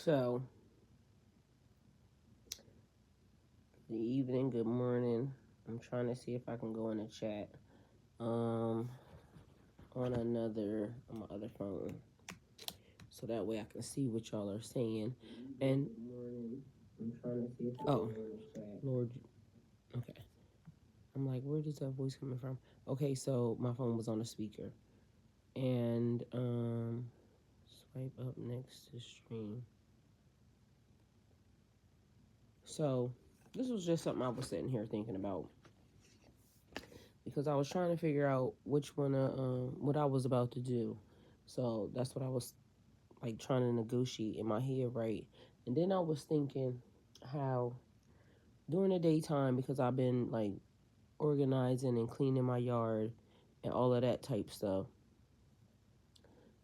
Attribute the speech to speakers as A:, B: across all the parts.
A: So, good evening, good morning. I'm trying to see if I can go in the chat. On my other phone, so that way I can see what y'all are saying. And I'm trying to see if I can go in the chat. Lord, okay. I'm like, where is that voice coming from? Okay, so my phone was on a speaker, and swipe up next to stream. So this was just something I was sitting here thinking about, because I was trying to figure out which one, what I was about to do. So that's what I was like trying to negotiate in my head, right? And then I was thinking how during the daytime, because I've been like organizing and cleaning my yard and all of that type stuff,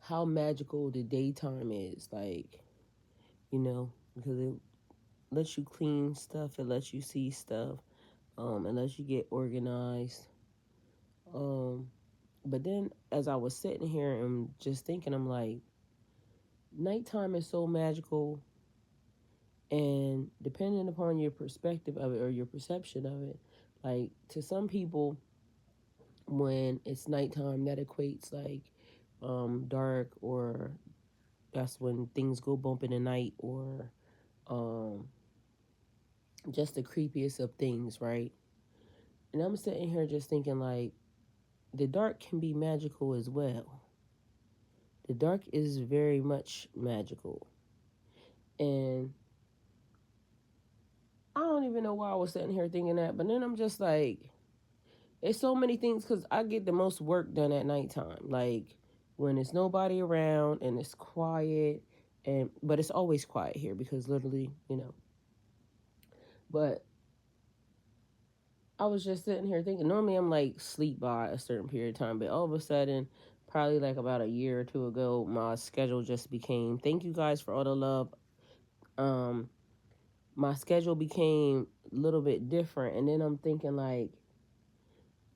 A: how magical the daytime is, like, because it lets you clean stuff, it lets you see stuff, it lets you get organized. But then as I was sitting here and just thinking, I'm like, nighttime is so magical, and depending upon your perspective of it or your perception of it, like to some people, when it's nighttime, that equates like dark, or that's when things go bump in the night, or um, just the creepiest of things, right? And I'm sitting here just thinking like the dark can be magical as well. The dark is very much magical. And I don't even know why I was sitting here thinking that, but then I'm just like, it's so many things, because I get the most work done at nighttime. Like when there's nobody around and it's quiet, but it's always quiet here because literally, But I was just sitting here thinking, normally I'm like sleep by a certain period of time, but all of a sudden, probably like about a year or two ago, my schedule just became, thank you guys for all the love. My schedule became a little bit different. And then I'm thinking like,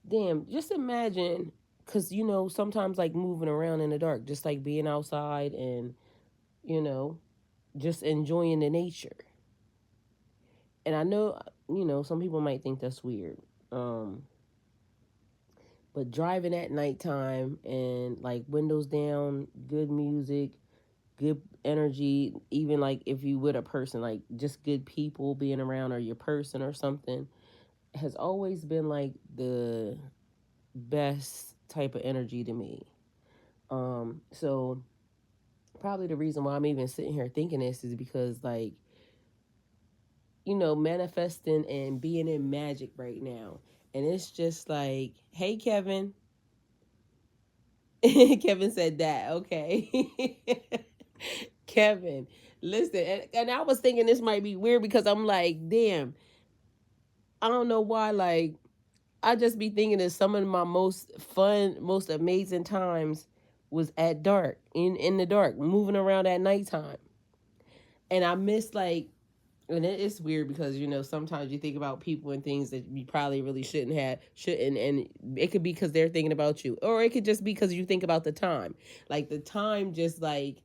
A: damn, just imagine, because, sometimes like moving around in the dark, just like being outside and, you know, just enjoying the nature. And I know, some people might think that's weird. But driving at nighttime and like windows down, good music, good energy, even like if you with a person, like just good people being around or your person or something, has always been like the best type of energy to me. So probably the reason why I'm even sitting here thinking this is because like, manifesting and being in magic right now. And it's just like, hey, Kevin. Kevin said that. Okay. Kevin, listen. And I was thinking this might be weird because I'm like, damn, I don't know why. Like, I just be thinking that some of my most fun, most amazing times was at dark, in the dark, moving around at nighttime. And I miss like, and it's weird because sometimes you think about people and things that you probably really shouldn't, and it could be because they're thinking about you, or it could just be because you think about the time, like the time, just like,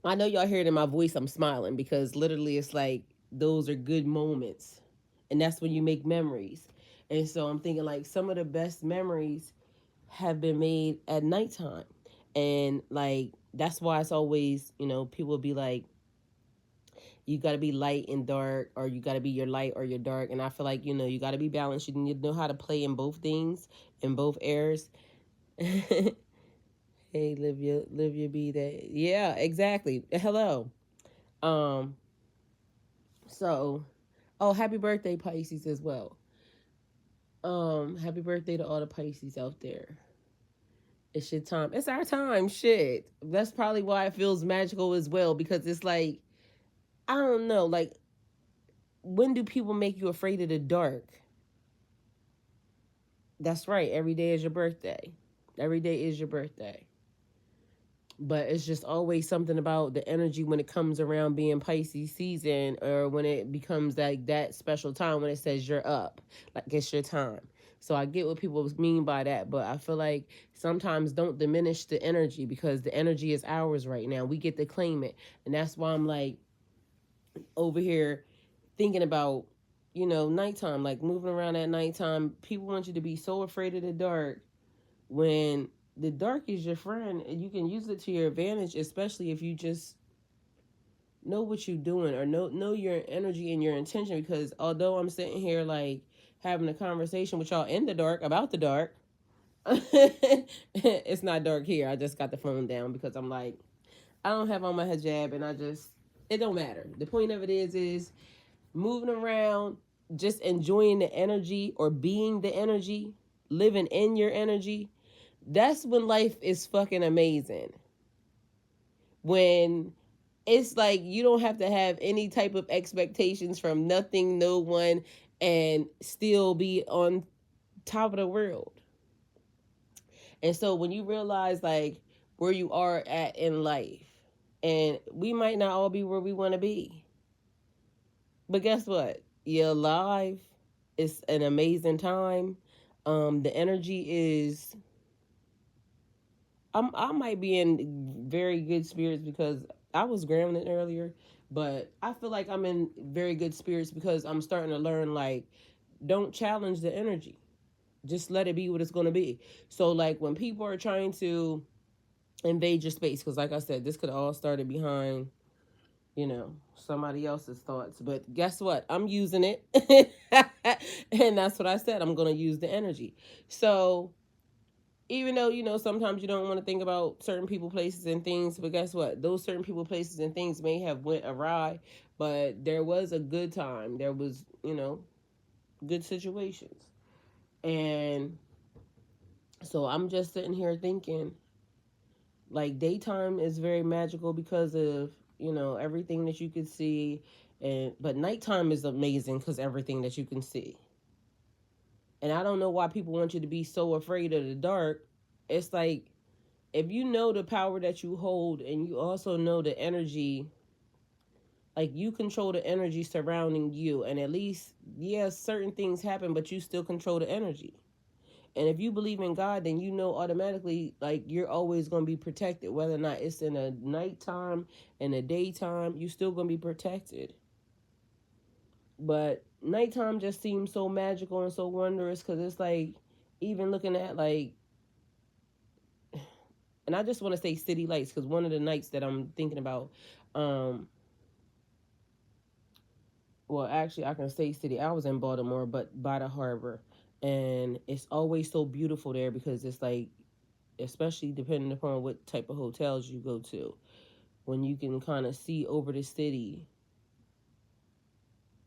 A: I know y'all hear it in my voice, I'm smiling because literally it's like those are good moments, and that's when you make memories. And so I'm thinking like some of the best memories have been made at nighttime, and like that's why it's always, people will be like, you got to be light and dark, or you got to be your light or your dark. And I feel like, you got to be balanced. You need to know how to play in both things, in both airs. Hey, live your be that. Yeah, exactly. Hello. Um, so, oh, happy birthday, Pisces, as well. Happy birthday to all the Pisces out there. It's your time. It's our time. Shit. That's probably why it feels magical as well, because it's like, I don't know, like, when do people make you afraid of the dark? That's right. Every day is your birthday. Every day is your birthday. But it's just always something about the energy when it comes around being Pisces season, or when it becomes like that special time when it says you're up, like it's your time. So I get what people mean by that, but I feel like sometimes don't diminish the energy, because the energy is ours right now. We get to claim it. And that's why I'm like over here thinking about, nighttime, like moving around at nighttime. People want you to be so afraid of the dark when the dark is your friend, and you can use it to your advantage, especially if you just know what you're doing, or know your energy and your intention. Because although I'm sitting here like having a conversation with y'all in the dark about the dark, it's not dark here. I just got the phone down because I'm like, I don't have on my hijab, and it don't matter. The point of it is moving around, just enjoying the energy, or being the energy, living in your energy. That's when life is fucking amazing. When it's like you don't have to have any type of expectations from nothing, no one, and still be on top of the world. And so when you realize like where you are at in life, and we might not all be where we want to be, but guess what? You're alive. It's an amazing time. The energy is. I might be in very good spirits because I was grounded earlier, but I feel like I'm in very good spirits because I'm starting to learn like, don't challenge the energy. Just let it be what it's going to be. So like when people are trying to invade your space, because like I said, this could all started behind, somebody else's thoughts. But guess what? I'm using it. And that's what I said. I'm going to use the energy. So even though, sometimes you don't want to think about certain people, places, and things, but guess what? Those certain people, places, and things may have went awry, but there was a good time. There was, good situations. And so I'm just sitting here thinking, like, daytime is very magical because of, everything that you could see. But nighttime is amazing because everything that you can see. And I don't know why people want you to be so afraid of the dark. It's like, if you know the power that you hold, and you also know the energy, like you control the energy surrounding you, and at least, yes, certain things happen, but you still control the energy. And if you believe in God, then you know automatically, like, you're always going to be protected. Whether or not it's in a nighttime, in a daytime, you're still going to be protected. But nighttime just seems so magical and so wondrous, because it's like, even looking at, like, and I just want to say city lights, because one of the nights that I'm thinking about, well, actually, I can say city. I was in Baltimore, but by the harbor. And it's always so beautiful there because it's like, especially depending upon what type of hotels you go to, when you can kind of see over the city,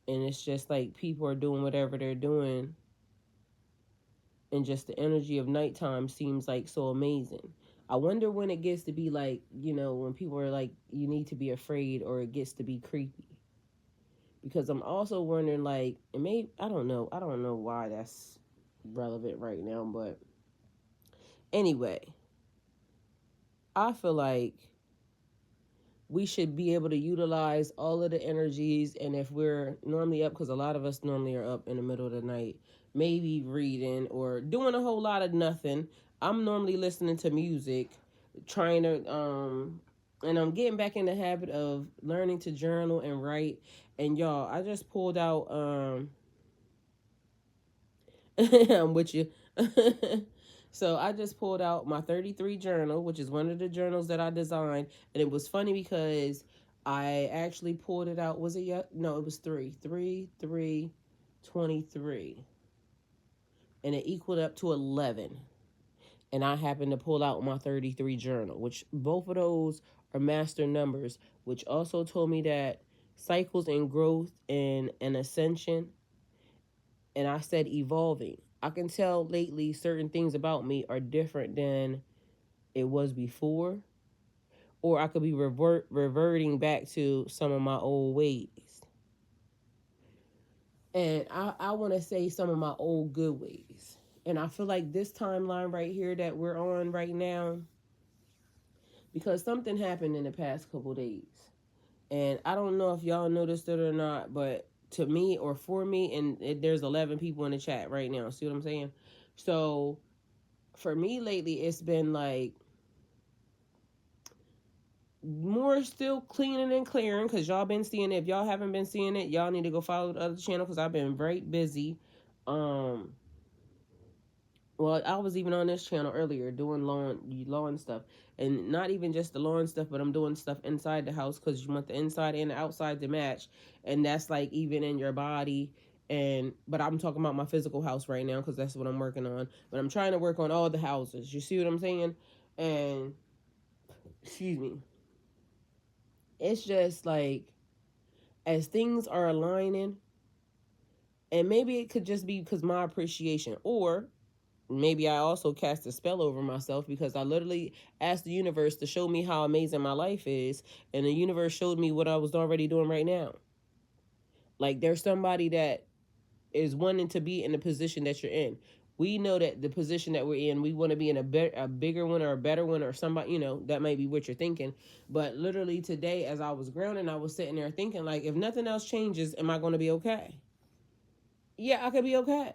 A: and it's just like people are doing whatever they're doing, and just the energy of nighttime seems like so amazing. I wonder when it gets to be like, when people are like, you need to be afraid, or it gets to be creepy. Because I'm also wondering, like, and maybe, I don't know why that's relevant right now, but anyway, I feel like we should be able to utilize all of the energies. And if we're normally up, because a lot of us normally are up in the middle of the night, maybe reading or doing a whole lot of nothing. I'm normally listening to music, trying to, and I'm getting back in the habit of learning to journal and write. And y'all, I just pulled out, I'm with you. So I just pulled out my 33 journal, which is one of the journals that I designed. And it was funny because I actually pulled it out. Was it yet? No, it was 23. And it equaled up to 11. And I happened to pull out my 33 journal, which both of those are master numbers, which also told me that cycles and growth and an ascension. And I said evolving. I can tell lately certain things about me are different than it was before, or I could be reverting back to some of my old ways. And I want to say some of my old good ways. And I feel like this timeline right here that we're on right now, because something happened in the past couple days. And I don't know if y'all noticed it or not, but to me, or for me, and there's 11 people in the chat right now. See what I'm saying? So for me lately, it's been like more still cleaning and clearing, because y'all been seeing it. If y'all haven't been seeing it, y'all need to go follow the other channel, because I've been very busy. Well, I was even on this channel earlier doing lawn stuff, and not even just the lawn stuff, but I'm doing stuff inside the house, because you want the inside and the outside to match, and that's like even in your body. And but I'm talking about my physical house right now, because that's what I'm working on. But I'm trying to work on all the houses. You see what I'm saying? And excuse me, it's just like as things are aligning, and maybe it could just be because my appreciation, or maybe I also cast a spell over myself, because I literally asked the universe to show me how amazing my life is, and the universe showed me what I was already doing right now. Like, there's somebody that is wanting to be in the position that you're in. We know that the position that we're in, we want to be in a bigger one or a better one, or somebody, that might be what you're thinking. But literally today, as I was grounding, I was sitting there thinking, like, if nothing else changes, am I going to be okay? Yeah, I could be okay.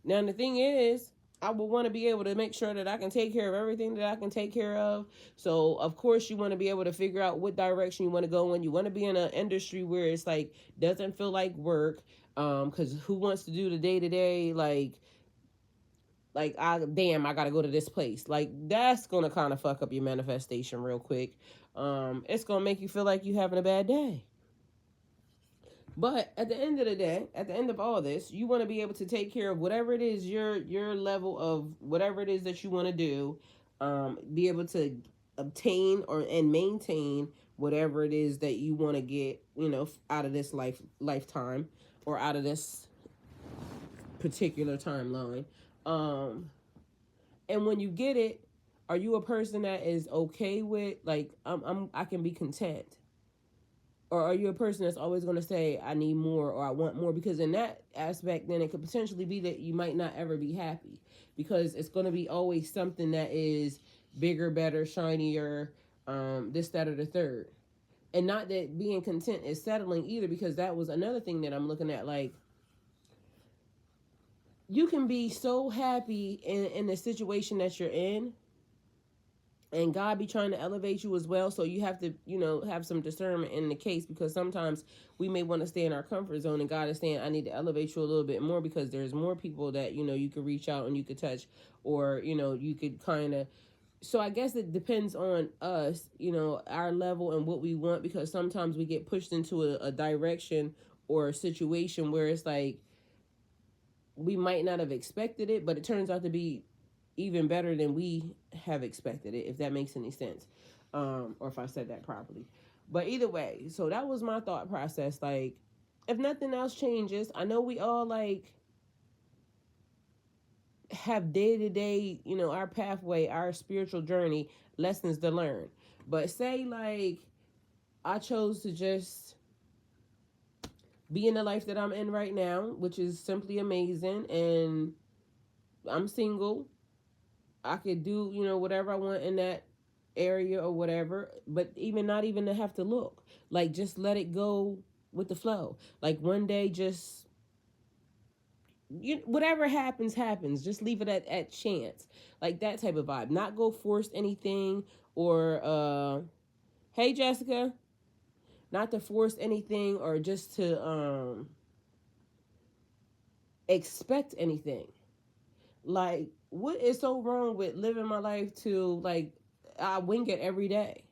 A: Now, the thing is, I would want to be able to make sure that I can take care of everything that I can take care of. So, of course, you want to be able to figure out what direction you want to go in. You want to be in an industry where it's like doesn't feel like work. Because who wants to do the day to day, I gotta go to this place. Like, that's gonna kind of fuck up your manifestation real quick. It's gonna make you feel like you having a bad day. But at the end of the day, at the end of all this, you want to be able to take care of whatever it is your level of whatever it is that you want to do. Be able to obtain and maintain whatever it is that you want to get, out of this lifetime, or out of this particular timeline. And when you get it, are you a person that is okay with, like, I can be content? Or are you a person that's always going to say, I need more, or I want more? Because in that aspect, then it could potentially be that you might not ever be happy, because it's going to be always something that is bigger, better, shinier, this, that, or the third. And not that being content is settling either, because that was another thing that I'm looking at. Like, you can be so happy in the situation that you're in, and God be trying to elevate you as well. So you have to, have some discernment in the case, because sometimes we may want to stay in our comfort zone, and God is saying, I need to elevate you a little bit more, because there's more people that, you could reach out and you could touch, or, you could kind of. So I guess it depends on us, our level and what we want, because sometimes we get pushed into a direction or a situation where it's like we might not have expected it, but it turns out to be even better than we have expected it, if that makes any sense, or if I said that properly. But either way, so that was my thought process. Like, if nothing else changes, I know we all like have day-to-day, our pathway, our spiritual journey, lessons to learn. But say, like, I chose to just be in the life that I'm in right now, which is simply amazing, and I'm single. I could do, whatever I want in that area or whatever, but not even to have to look. Like, just let it go with the flow. Like, one day, just, whatever happens, just leave it at chance. Like, that type of vibe. Not go force anything, or, hey, Jessica. Not to force anything, or just to expect anything. Like, what is so wrong with living my life to, like, I wing it every day?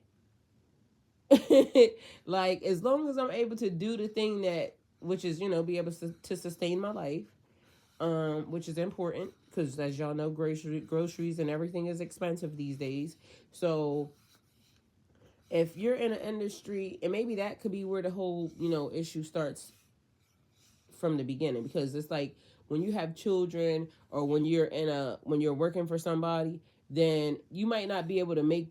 A: Like, as long as I'm able to do the thing that, which is, be able to sustain my life, which is important, because as y'all know, groceries and everything is expensive these days. So if you're in an industry, and maybe that could be where the whole, issue starts from the beginning, because it's like when you have children, or when you're working for somebody, then you might not be able to make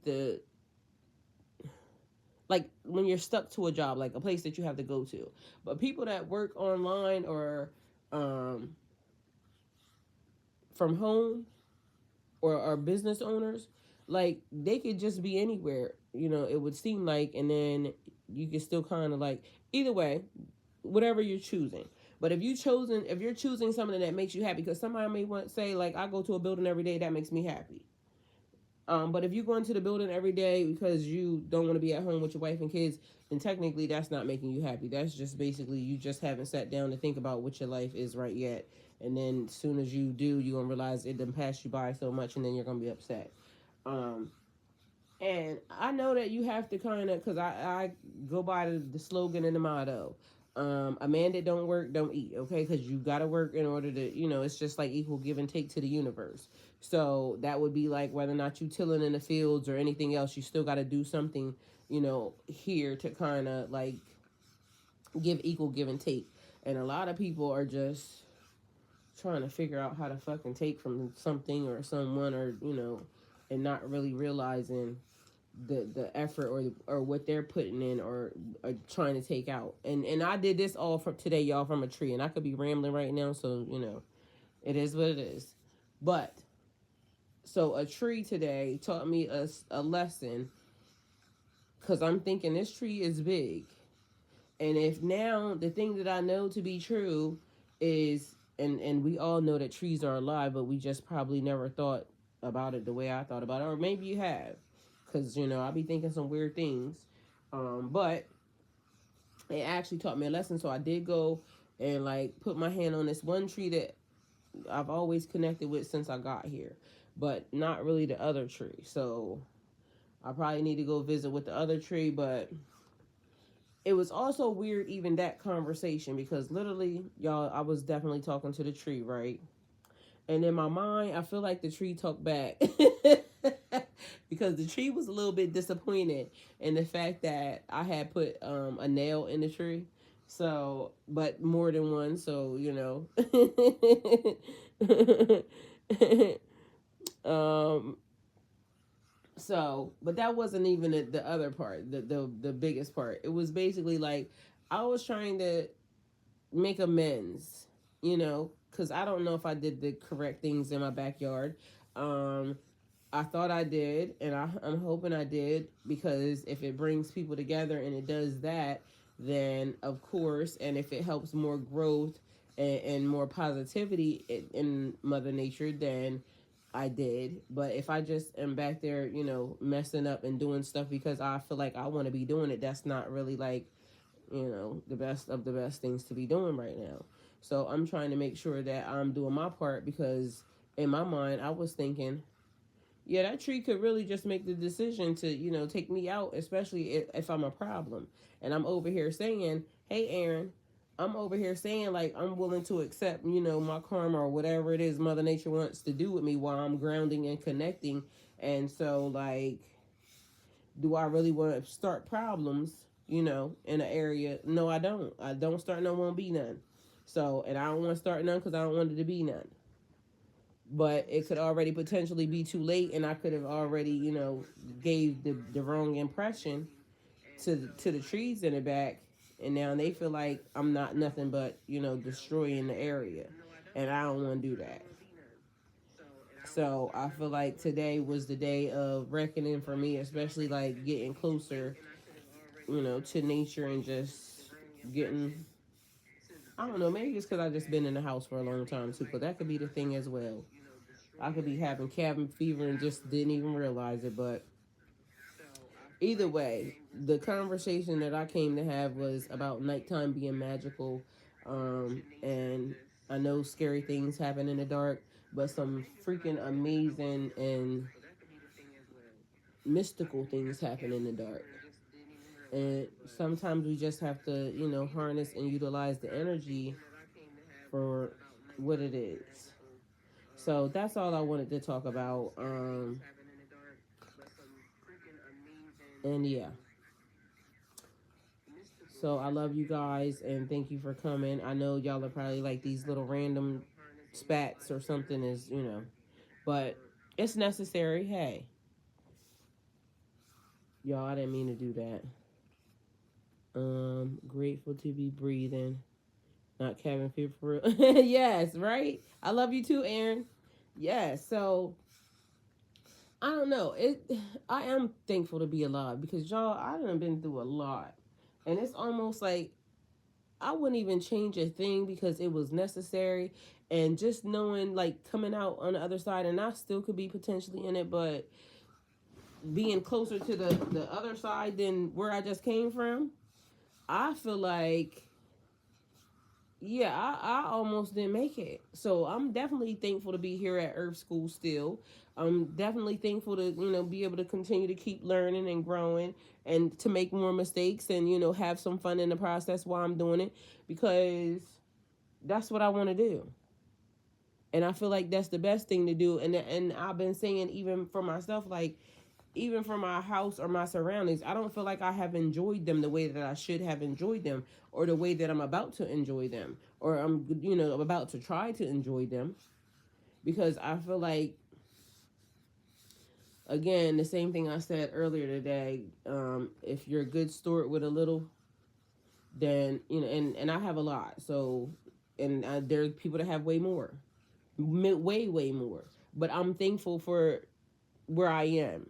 A: like when you're stuck to a job, like a place that you have to go to. But people that work online, or from home, or are business owners, like, they could just be anywhere, it would seem like, and then you could still kind of, like, either way, whatever you're choosing. But if you're choosing something that makes you happy, because somebody may want to say like, I go to a building every day, that makes me happy. But if you go into the building every day because you don't want to be at home with your wife and kids, then technically that's not making you happy. That's just basically you just haven't sat down to think about what your life is right yet. And then as soon as you do, you're going to realize it done passed you by so much, and then you're going to be upset. And I know that you have to kind of, because I go by the slogan and the motto. A man that don't work don't eat, okay? Because you got to work in order to, it's just like equal give and take to the universe. So that would be like whether or not you tilling in the fields or anything else, you still got to do something, here to kind of like give equal give and take. And a lot of people are just trying to figure out how to fucking take from something or someone, or, and not really realizing the effort or what they're putting in or trying to take out. And I did this all from today, y'all, from a tree, and I could be rambling right now, so it is what it is. But so a tree today taught me a lesson, because I'm thinking this tree is big, and if now the thing that I know to be true is, and we all know that trees are alive, but we just probably never thought about it the way I thought about it, or maybe you have, because I be thinking some weird things, but it actually taught me a lesson. So I did go and like put my hand on this one tree that I've always connected with since I got here, but not really the other tree. So I probably need to go visit with the other tree. But it was also weird, even that conversation, because literally, y'all, I was definitely talking to the tree, right? And in my mind, I feel like the tree talked back because the tree was a little bit disappointed in the fact that I had put a nail in the tree. So, but more than one. So, So, but that wasn't even the other part, the biggest part. It was basically like I was trying to make amends, because I don't know if I did the correct things in my backyard. I thought I did, and I'm hoping I did, because if it brings people together and it does that, then of course, and if it helps more growth and more positivity in Mother Nature, then I did. But if I just am back there, messing up and doing stuff because I feel like I want to be doing it, that's not really like, the best of the best things to be doing right now. So I'm trying to make sure that I'm doing my part, because in my mind, I was thinking, yeah, that tree could really just make the decision to, take me out, especially if I'm a problem. And I'm over here saying, hey, Aaron, I'm over here saying, like, I'm willing to accept, my karma or whatever it is Mother Nature wants to do with me while I'm grounding and connecting. And so, like, do I really want to start problems, in an area? No, I don't. I don't start none, won't be none. So, and I don't want to start none because I don't want it to be none. But it could already potentially be too late, and I could have already, gave the wrong impression to the trees in the back, and now they feel like I'm not nothing but, destroying the area, and I don't want to do that. So I feel like today was the day of reckoning for me, especially like getting closer, to nature and just getting. I don't know, maybe it's because I just been in the house for a long time too, but that could be the thing as well. I could be having cabin fever and just didn't even realize it, but either way, the conversation that I came to have was about nighttime being magical, and I know scary things happen in the dark, but some freaking amazing and mystical things happen in the dark. And sometimes we just have to, harness and utilize the energy for what it is. So that's all I wanted to talk about. And yeah. So I love you guys and thank you for coming. I know y'all are probably like these little random spats or something is, but it's necessary. Hey, y'all, I didn't mean to do that. Grateful to be breathing. Not cabin fever for real. Yes, right? I love you too, Aaron. Yes, so I don't know. I am thankful to be alive because y'all, I done been through a lot. And it's almost like I wouldn't even change a thing because it was necessary. And just knowing, like, coming out on the other side, and I still could be potentially in it, but being closer to the other side than where I just came from, I feel like, yeah, I almost didn't make it. So I'm definitely thankful to be here at Earth School still. I'm definitely thankful to, be able to continue to keep learning and growing and to make more mistakes and, have some fun in the process while I'm doing it, because that's what I want to do. And I feel like that's the best thing to do. And I've been saying, even for myself, like, even for my house or my surroundings, I don't feel like I have enjoyed them the way that I should have enjoyed them, or the way that I'm about to enjoy them, or I'm, about to try to enjoy them. Because I feel like, again, the same thing I said earlier today, if you're a good steward with a little, then, and I have a lot. So, and there are people that have way more, way more. But I'm thankful for where I am,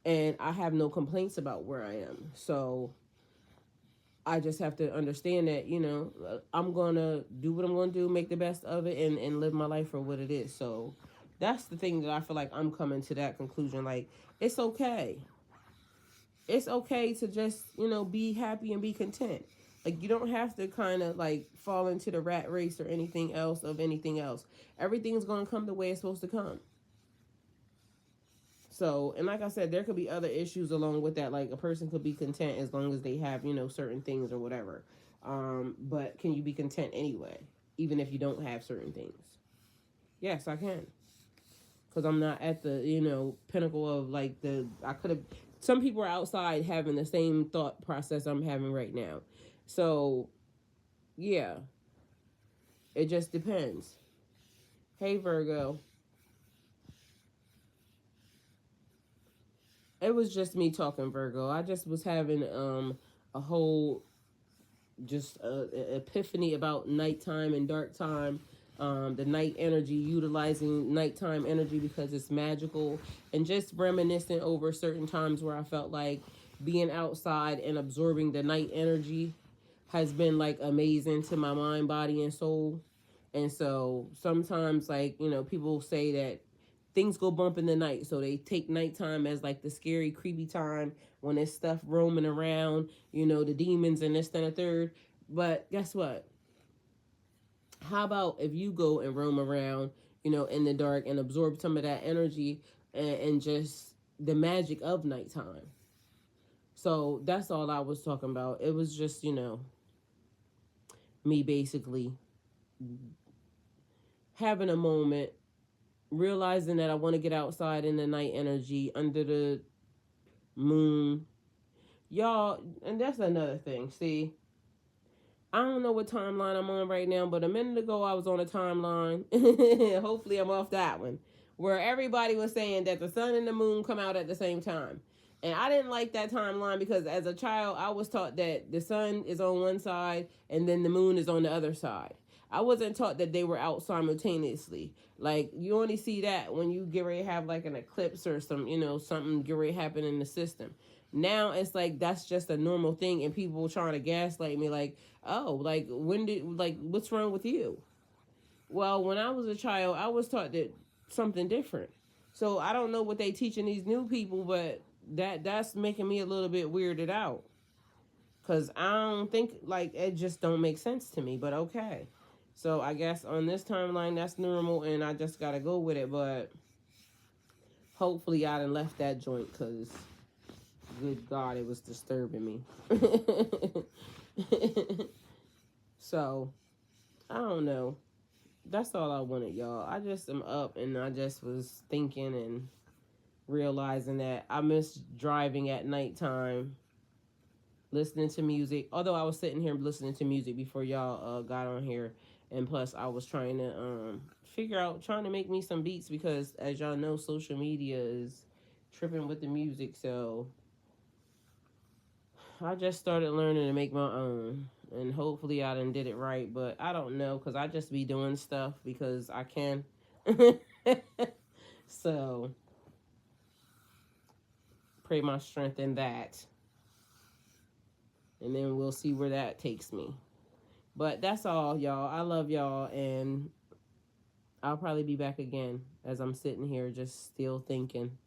A: and I have no complaints about where I am. So I just have to understand that, I'm going to do what I'm going to do, make the best of it, and live my life for what it is. So that's the thing that I feel like I'm coming to that conclusion. Like, it's okay. It's okay to just, be happy and be content. Like, you don't have to kind of like fall into the rat race or anything else of anything else. Everything's going to come the way it's supposed to come. So, and like I said, there could be other issues along with that. Like, a person could be content as long as they have, certain things or whatever. But can you be content anyway, even if you don't have certain things? Yes, I can. Because I'm not at the, pinnacle of like I could have, some people are outside having the same thought process I'm having right now. So, yeah, it just depends. Hey, Virgo. It was just me talking, Virgo. I just was having a whole just epiphany about nighttime and dark time, the night energy, utilizing nighttime energy because it's magical, and just reminiscing over certain times where I felt like being outside and absorbing the night energy has been like amazing to my mind, body, and soul. And so sometimes, like, people say that things go bump in the night, so they take nighttime as like the scary, creepy time when there's stuff roaming around, the demons and this, that, and the third. But guess what? How about if you go and roam around, in the dark, and absorb some of that energy, and just the magic of nighttime? So that's all I was talking about. It was just, me basically having a moment, realizing that I want to get outside in the night energy under the moon. Y'all, and that's another thing. See, I don't know what timeline I'm on right now, but a minute ago I was on a timeline. Hopefully I'm off that one, where everybody was saying that the sun and the moon come out at the same time. And I didn't like that timeline because as a child, I was taught that the sun is on one side and then the moon is on the other side. I wasn't taught that they were out simultaneously. Like, you only see that when you get ready to have like an eclipse or some, something get ready to happen in the system. Now it's like that's just a normal thing, and people trying to gaslight me like, oh, like, what's wrong with you? Well, when I was a child, I was taught that something different. So I don't know what they teaching these new people, but that's making me a little bit weirded out. Cause I don't think, like, it just don't make sense to me, but okay. So I guess on this timeline that's normal, and I just gotta go with it. But hopefully I done left that joint, cause good God, it was disturbing me. So I don't know. That's all I wanted, y'all. I just am up, and I just was thinking and realizing that I miss driving at nighttime, listening to music. Although I was sitting here listening to music before y'all got on here, and plus I was trying to trying to make me some beats, because as y'all know, social media is tripping with the music. So I just started learning to make my own, and hopefully I done did it right, but I don't know, because I just be doing stuff because I can. So pray my strength in that. and then we'll see where that takes me. But that's all, y'all. I love y'all, and I'll probably be back again as I'm sitting here just still thinking.